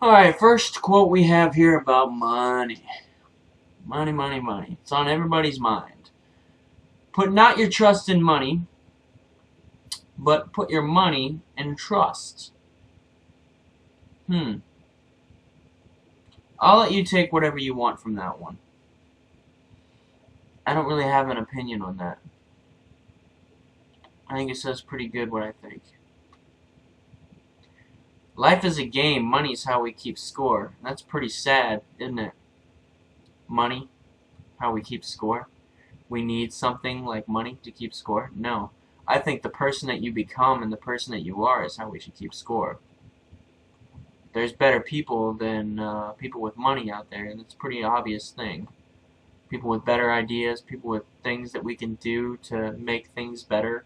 Alright, first quote we have here about money. Money, money, money. It's on everybody's mind. Put not your trust in money, but put your money in trust. I'll let you take whatever you want from that one. I don't really have an opinion on that. I think it says pretty good what I think. Life is a game. Money's how we keep score. That's pretty sad, isn't it? Money, how we keep score. We need something like money to keep score? No. I think the person that you become and the person that you are is how we should keep score. There's better people than people with money out there, and it's a pretty obvious thing. People with better ideas, people with things that we can do to make things better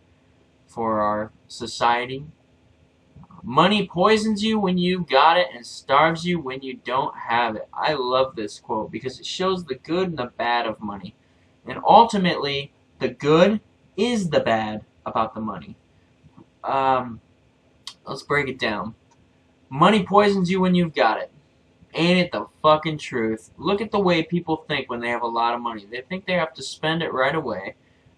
for our society. Money poisons you when you got it and starves you when you don't have it. I love this quote because it shows the good and the bad of money. And ultimately, the good is the bad about the money. Let's break it down. Money poisons you when you've got it. Ain't it the fucking truth? Look at the way people think when they have a lot of money. They think they have to spend it right away.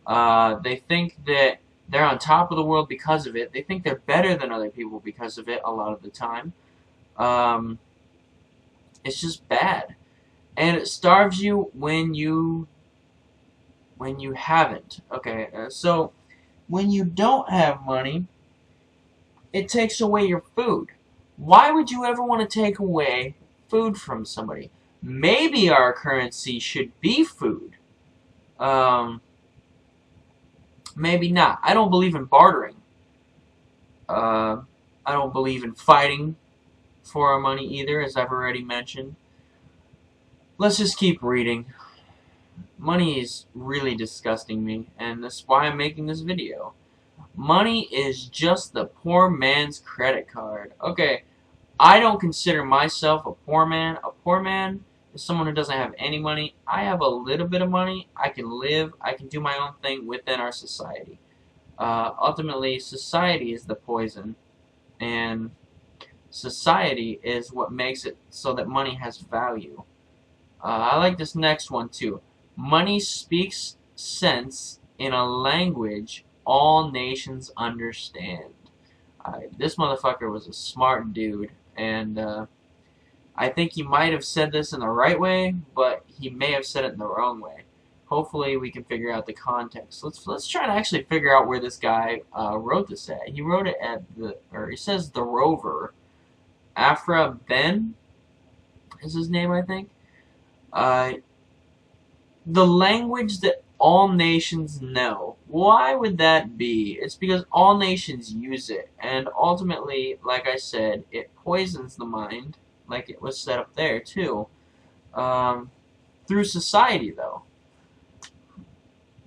They think that they're on top of the world because of it. They think they're better than other people because of it a lot of the time. It's just bad. And it starves you when you haven't. Okay, so when you don't have money, it takes away your food. Why would you ever want to take away food from somebody? Maybe our currency should be food. Maybe not. I don't believe in bartering. I don't believe in fighting for our money either, as I've already mentioned. Let's just keep reading. Money is really disgusting me, and that's why I'm making this video. Money is just the poor man's credit card. Okay, I don't consider myself a poor man. A poor man is someone who doesn't have any money. I have a little bit of money. I can live. I can do my own thing within our society. Ultimately, society is the poison, and society is what makes it so that money has value. I like this next one too. Money speaks sense in a language all nations understand. This motherfucker was a smart dude, and I think he might have said this in the right way, but he may have said it in the wrong way. Hopefully we can figure out the context. Let's try to actually figure out where this guy wrote this at. He wrote it at he says the Rover. Afra Ben is his name, I think. The language that all nations know. Why would that be? It's because all nations use it, and ultimately, like I said, it poisons the mind, like it was set up there too. Through society, though,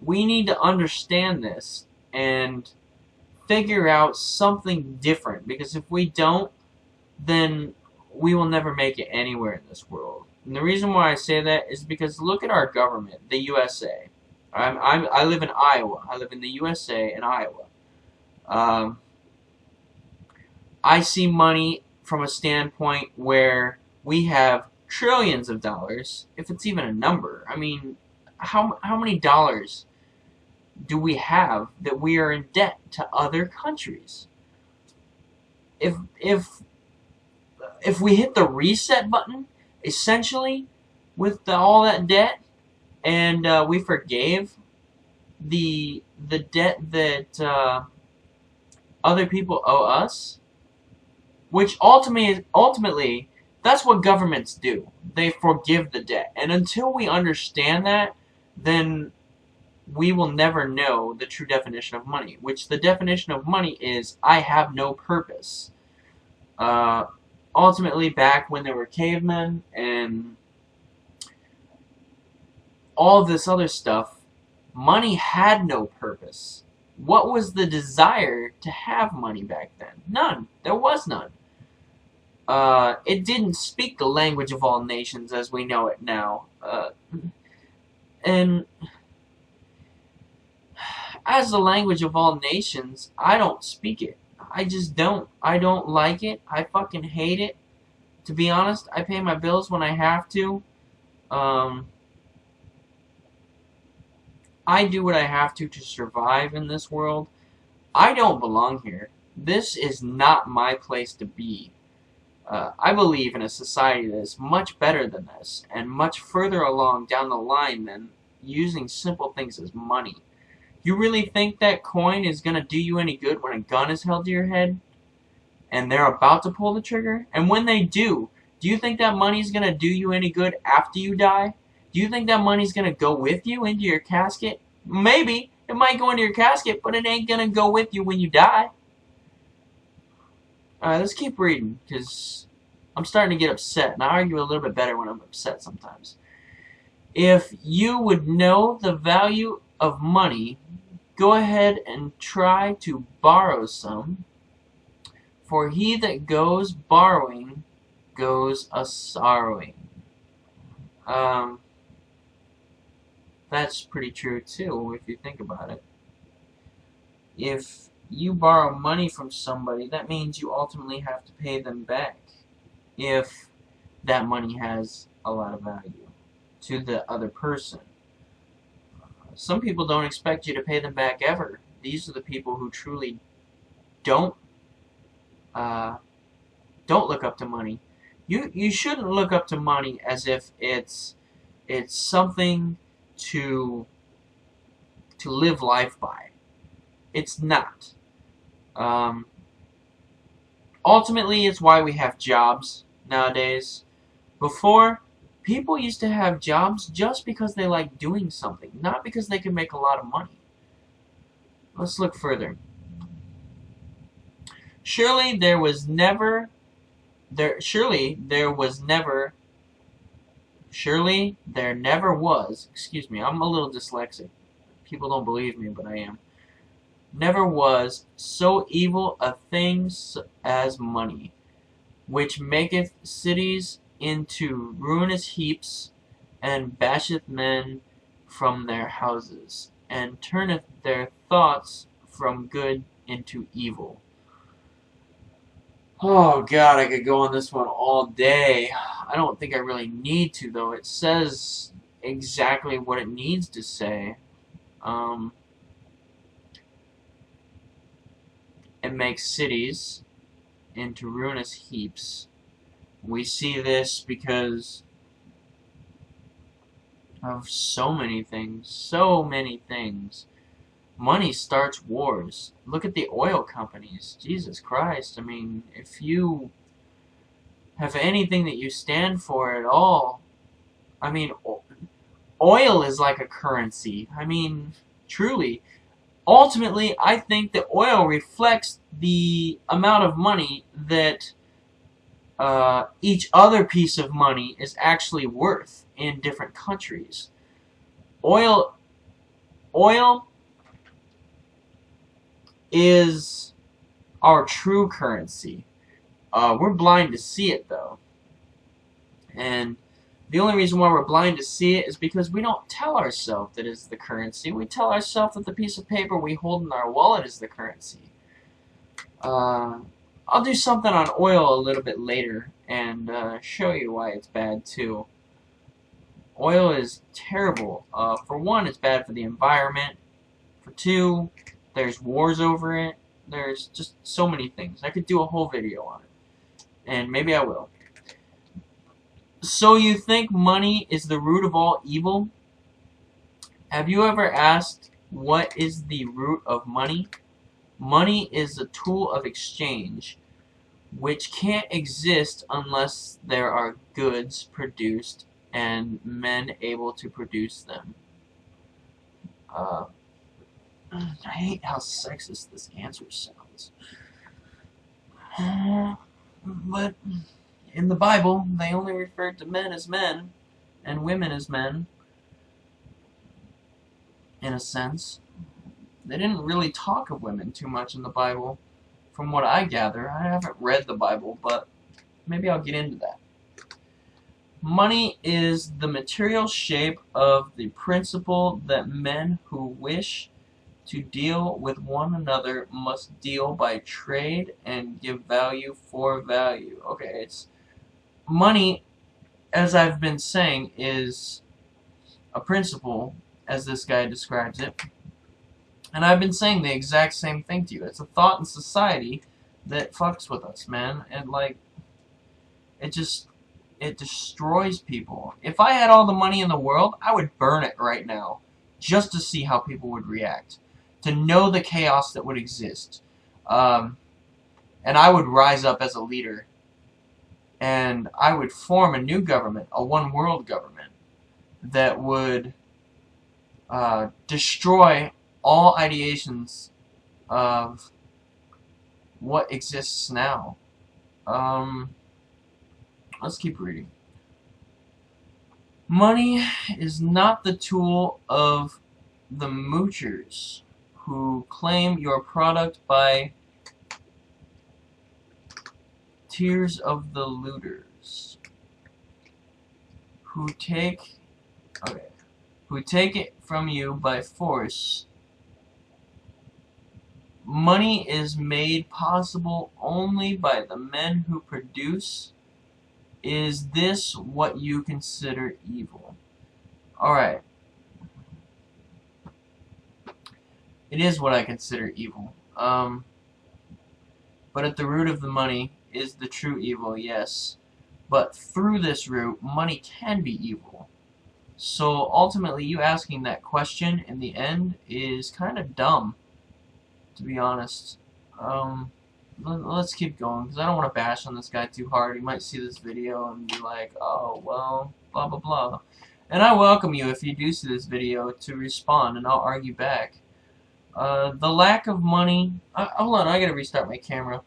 we need to understand this and figure out something different, because if we don't, then we will never make it anywhere in this world. And the reason why I say that is because look at our government, the USA. I live in Iowa. I live in the USA in Iowa. I see money from a standpoint where we have trillions of dollars, if it's even a number. I mean, how many dollars do we have that we are in debt to other countries? If we hit the reset button, essentially, with all that debt, and we forgave the debt that other people owe us, which ultimately that's what governments do. They forgive the debt, and until we understand that, then we will never know the true definition of money. Which the definition of money is I have no purpose. Ultimately, back when there were cavemen and all this other stuff, money had no purpose. What was the desire to have money back then? None. There was none. It didn't speak the language of all nations as we know it now. And as the language of all nations, I don't speak it. I just don't. I don't like it. I fucking hate it. To be honest, I pay my bills when I have to. I do what I have to survive in this world. I don't belong here. This is not my place to be. I believe in a society that is much better than this, and much further along down the line than using simple things as money. You really think that coin is going to do you any good when a gun is held to your head, and they're about to pull the trigger? And when they do you think that money is going to do you any good after you die? Do you think that money is going to go with you into your casket? Maybe. It might go into your casket, but it ain't going to go with you when you die. Alright, let's keep reading, because I'm starting to get upset, and I argue a little bit better when I'm upset sometimes. If you would know the value of money, go ahead and try to borrow some, for he that goes borrowing goes a-sorrowing. That's pretty true too, if you think about it. If you borrow money from somebody, that means you ultimately have to pay them back, if that money has a lot of value to the other person. Some people don't expect you to pay them back ever. These are the people who truly don't look up to money. You shouldn't look up to money as if it's something to live life by. It's not. Ultimately, it's why we have jobs nowadays. Before, people used to have jobs just because they like doing something, not because they could make a lot of money. Let's look further. Surely there never was, excuse me, I'm a little dyslexic. People don't believe me, but I am. Never was so evil a thing as money, which maketh cities into ruinous heaps, and basheth men from their houses, and turneth their thoughts from good into evil. Oh God, I could go on this one all day. I don't think I really need to, though. It says exactly what it needs to say. It makes cities into ruinous heaps. We see this because of so many things. So many things. Money starts wars. Look at the oil companies. Jesus Christ. I mean, if you have anything that you stand for at all, I mean, oil is like a currency. I mean, truly. Ultimately, I think that oil reflects the amount of money that each other piece of money is actually worth in different countries. Oil is our true currency. We're blind to see it, though. And the only reason why we're blind to see it is because we don't tell ourselves that it's the currency. We tell ourselves that the piece of paper we hold in our wallet is the currency. I'll do something on oil a little bit later and show you why it's bad too. Oil is terrible. For one, it's bad for the environment. For two, there's wars over it. There's just so many things. I could do a whole video on it. And maybe I will. So you think money is the root of all evil? Have you ever asked, what is the root of money? Money is a tool of exchange, which can't exist unless there are goods produced and men able to produce them. I hate how sexist this answer sounds. But in the Bible, they only referred to men as men and women as men, in a sense. They didn't really talk of women too much in the Bible, from what I gather. I haven't read the Bible, but maybe I'll get into that. Money is the material shape of the principle that men who wish to deal with one another must deal by trade and give value for value. Okay, it's money, as I've been saying, is a principle, as this guy describes it. And I've been saying the exact same thing to you. It's a thought in society that fucks with us, man. And, like, it destroys people. If I had all the money in the world, I would burn it right now, just to see how people would react, to know the chaos that would exist. And I would rise up as a leader, and I would form a new government, a one-world government, that would destroy all ideations of what exists now. Let's keep reading. Money is not the tool of the moochers who claim your product by tears of the looters who take it from you by force. Money is made possible only by the men who produce. Is this what you consider evil? Alright. It is what I consider evil. But at the root of the money is the true evil, yes. But through this root, money can be evil. So ultimately, you asking that question in the end is kind of dumb, to be honest. Let's keep going, because I don't want to bash on this guy too hard. He might see this video and be like, oh, well, blah, blah, blah. And I welcome you, if you do see this video, to respond, and I'll argue back. The lack of money... hold on, I gotta restart my camera.